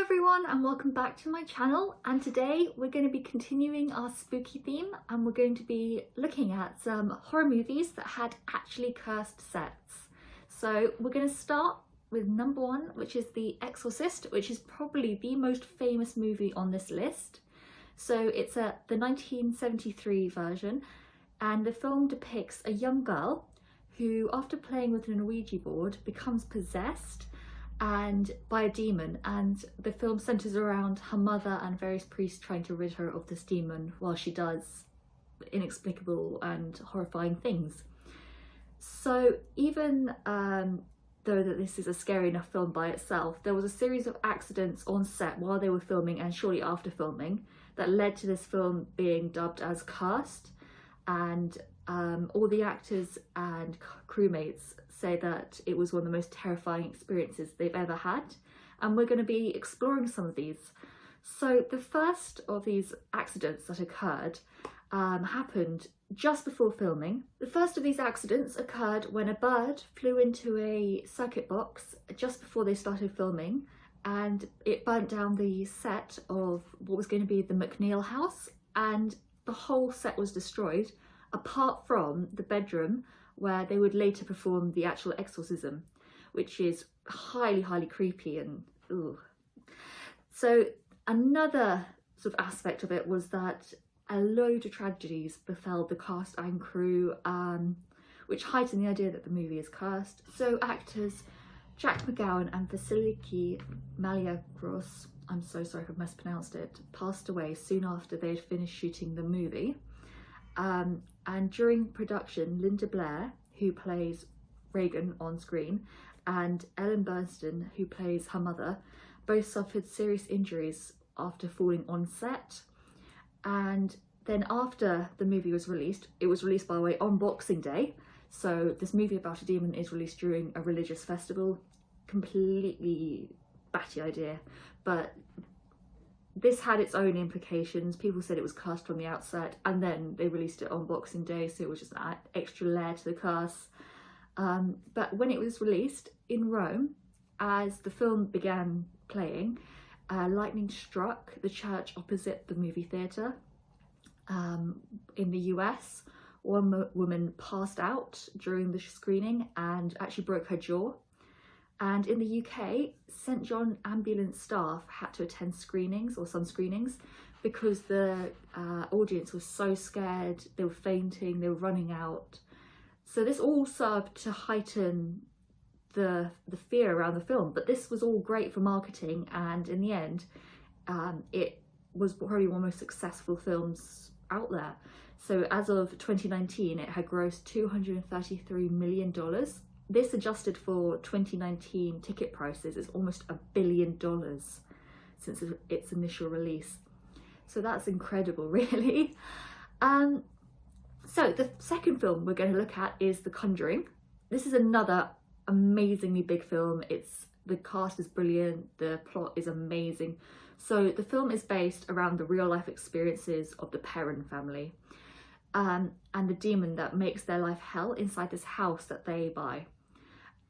everyone and welcome back to my channel, and today we're going to be continuing our spooky theme and we're going to be looking at some horror movies that had actually cursed sets. So we're going to start with number one, which is The Exorcist, which is probably the most famous movie on this list. So it's the 1973 version, and the film depicts a young girl who, after playing with an Ouija board, becomes possessed and by a demon, and the film centers around her mother and various priests trying to rid her of this demon while she does inexplicable and horrifying things. So even though that this is a scary enough film by itself, there was a series of accidents on set while they were filming and shortly after filming that led to this film being dubbed as cursed, and all the actors and crewmates say that it was one of the most terrifying experiences they've ever had, and we're going to be exploring some of these. So the first of these accidents that occurred happened just before filming. The first of these accidents occurred when a bird flew into a circuit box just before they started filming, and it burnt down the set of what was going to be the McNeil house, and the whole set was destroyed apart from the bedroom where they would later perform the actual exorcism, which is highly creepy and ooh. So another sort of aspect of it was that a load of tragedies befell the cast and crew, which heightened the idea that the movie is cursed. So actors Jack McGowan and Vasiliki Maliagros, I'm so sorry if I've mispronounced it, passed away soon after they had finished shooting the movie. And during production, Linda Blair, who plays Regan on screen, and Ellen Burstyn, who plays her mother, both suffered serious injuries after falling on set. And then after the movie was released, it was released, by the way, on Boxing Day. So this movie about a demon is released during a religious festival. Completely batty idea, but this had its own implications. People said it was cursed from the outset, and then they released it on Boxing Day, so it was just an extra layer to the curse. But when it was released in Rome, as the film began playing, lightning struck the church opposite the movie theatre. In the US, one woman passed out during the screening and actually broke her jaw. And in the UK, St John ambulance staff had to attend screenings, or some screenings, because the audience was so scared, they were fainting, they were running out. So this all served to heighten the fear around the film, but this was all great for marketing, and in the end, it was probably one of the most successful films out there. So as of 2019, it had grossed $233 million. This, adjusted for 2019 ticket prices, is almost $1 billion since its initial release. So that's incredible, really. So the second film we're going to look at is The Conjuring. This is another amazingly big film. The cast is brilliant, the plot is amazing. So the film is based around the real life experiences of the Perron family, and the demon that makes their life hell inside this house that they buy.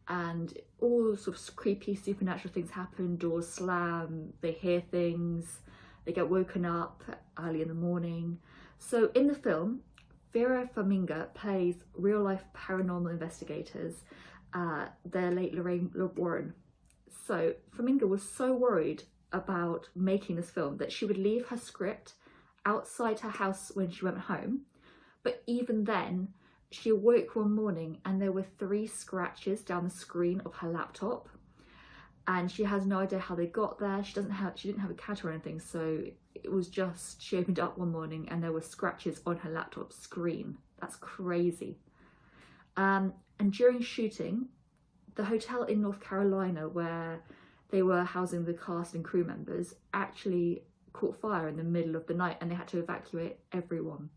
And all sorts of creepy supernatural things happen. Doors slam, they hear things, they get woken up early in the morning. So in the film, Vera Farmiga plays real life paranormal investigators, their late Lorraine Warren. So Farmiga was so worried about making this film that she would leave her script outside her house when she went home. But even then, she awoke one morning and there were 3 scratches down the screen of her laptop, and she has no idea how they got there. She didn't have a cat or anything, so it was just, she opened it up one morning and there were scratches on her laptop screen. That's crazy. And during shooting, the hotel in North Carolina where they were housing the cast and crew members actually caught fire in the middle of the night, and they had to evacuate everyone.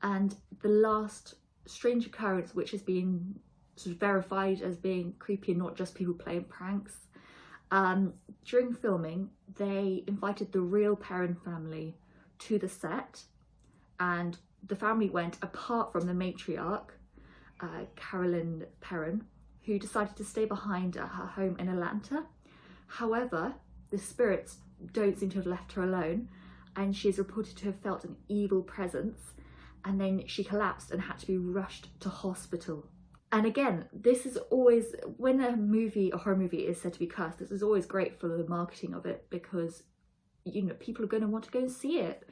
And the last strange occurrence, which has been sort of verified as being creepy and not just people playing pranks, during filming, they invited the real Perron family to the set, and the family went apart from the matriarch, Carolyn Perron, who decided to stay behind at her home in Atlanta. However, the spirits don't seem to have left her alone, and she is reported to have felt an evil presence, and then she collapsed and had to be rushed to hospital. And again, this is always, when a horror movie is said to be cursed, this is always great for the marketing of it, because, you know, people are going to want to go and see it.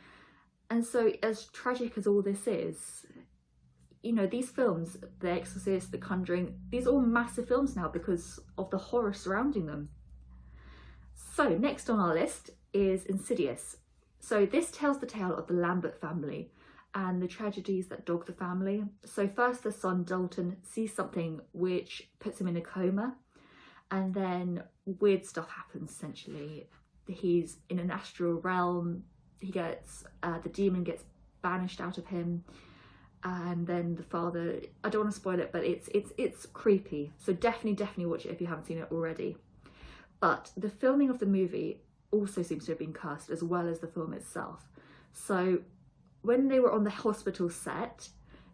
And so as tragic as all this is, you know, these films, The Exorcist, The Conjuring, these are all massive films now because of the horror surrounding them. So next on our list is Insidious. So this tells the tale of the Lambert family and the tragedies that dog the family. So first the son Dalton sees something which puts him in a coma, and then weird stuff happens essentially. He's in an astral realm, he gets, the demon gets banished out of him, and then the father, I don't want to spoil it, but it's creepy. So definitely watch it if you haven't seen it already. But the filming of the movie also seems to have been cursed, as well as the film itself. So when they were on the hospital set,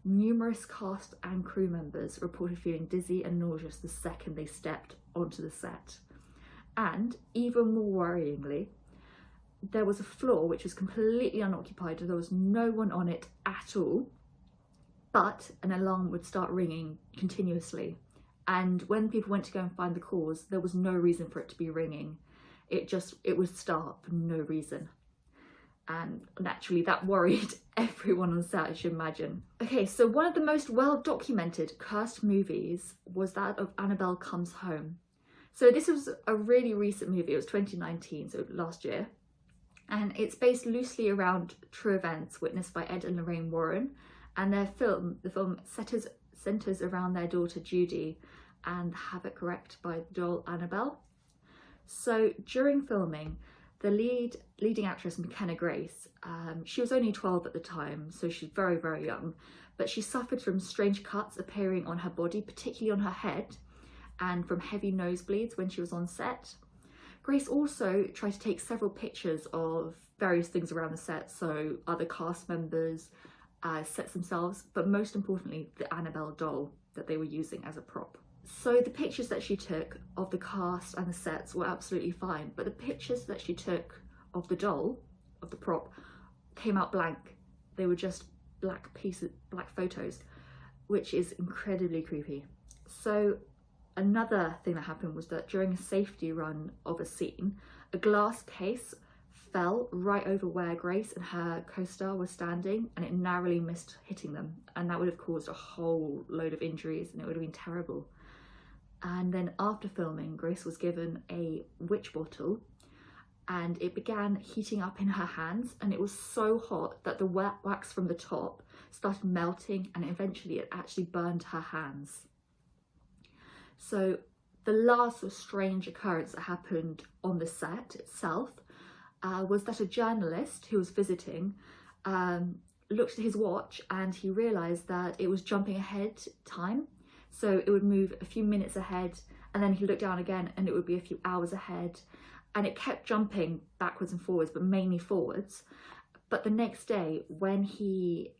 numerous cast and crew members reported feeling dizzy and nauseous the second they stepped onto the set. And even more worryingly, there was a floor which was completely unoccupied. There was no one on it at all, but an alarm would start ringing continuously. And when people went to go and find the cause, there was no reason for it to be ringing. It would start for no reason. And naturally that worried everyone on set, I should imagine. Okay, so one of the most well-documented cursed movies was that of Annabelle Comes Home. So this was a really recent movie, it was 2019, so last year. And it's based loosely around true events witnessed by Ed and Lorraine Warren. And the film centres around their daughter Judy and the havoc wreaked by the doll Annabelle. So during filming, the leading actress McKenna Grace, she was only 12 at the time, so she's very, very young, but she suffered from strange cuts appearing on her body, particularly on her head, and from heavy nosebleeds when she was on set. Grace also tried to take several pictures of various things around the set, so other cast members, sets themselves, but most importantly, the Annabelle doll that they were using as a prop. So the pictures that she took of the cast and the sets were absolutely fine, but the pictures that she took of the doll, of the prop, came out blank. They were just black photos, which is incredibly creepy. So another thing that happened was that during a safety run of a scene, a glass case fell right over where Grace and her co-star were standing, and it narrowly missed hitting them, and that would have caused a whole load of injuries, and it would have been terrible. And then after filming, Grace was given a witch bottle, and it began heating up in her hands, and it was so hot that the wax from the top started melting, and eventually it actually burned her hands. So the last strange occurrence that happened on the set itself was that a journalist who was visiting looked at his watch, and he realised that it was jumping ahead time. So it would move a few minutes ahead, and then he looked down again and it would be a few hours ahead, and it kept jumping backwards and forwards, but mainly forwards. But the next day when he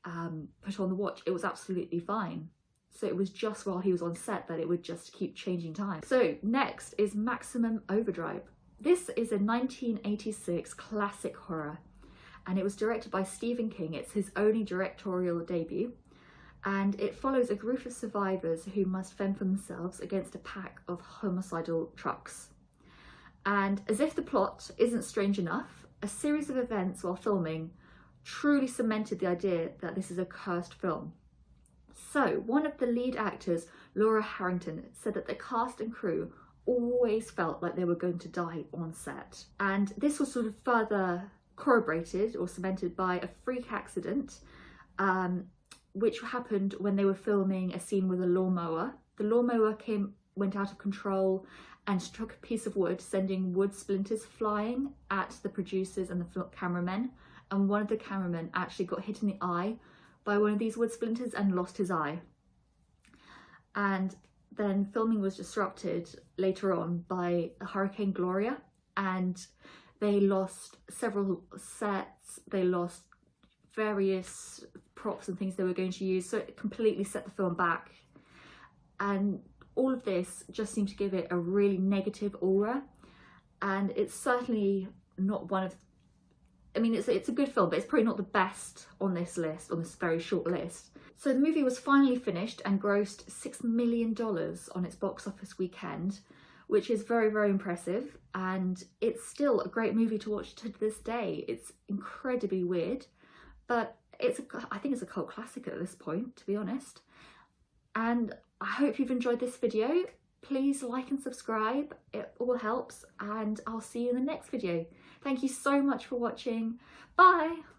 put on the watch, it was absolutely fine. So it was just while he was on set that it would just keep changing time. So next is Maximum Overdrive. This is a 1986 classic horror, and it was directed by Stephen King. It's his only directorial debut, and it follows a group of survivors who must fend for themselves against a pack of homicidal trucks. And as if the plot isn't strange enough, a series of events while filming truly cemented the idea that this is a cursed film. So one of the lead actors, Laura Harrington, said that the cast and crew always felt like they were going to die on set. And this was sort of further corroborated or cemented by a freak accident, which happened when they were filming a scene with a lawnmower. The lawnmower went out of control and struck a piece of wood, sending wood splinters flying at the producers and the cameramen. And one of the cameramen actually got hit in the eye by one of these wood splinters and lost his eye. And then filming was disrupted later on by Hurricane Gloria, and they lost several sets, they lost various props and things they were going to use, so it completely set the film back. And all of this just seemed to give it a really negative aura, and it's certainly not one of, I mean, it's a good film, but it's probably not the best on this list, on this very short list. So the movie was finally finished and grossed $6 million on its box office weekend, which is very, very impressive. And it's still a great movie to watch to this day. It's incredibly weird, but I think it's a cult classic at this point, to be honest. And I hope you've enjoyed this video. Please like and subscribe, it all helps, and I'll see you in the next video. Thank you so much for watching. Bye!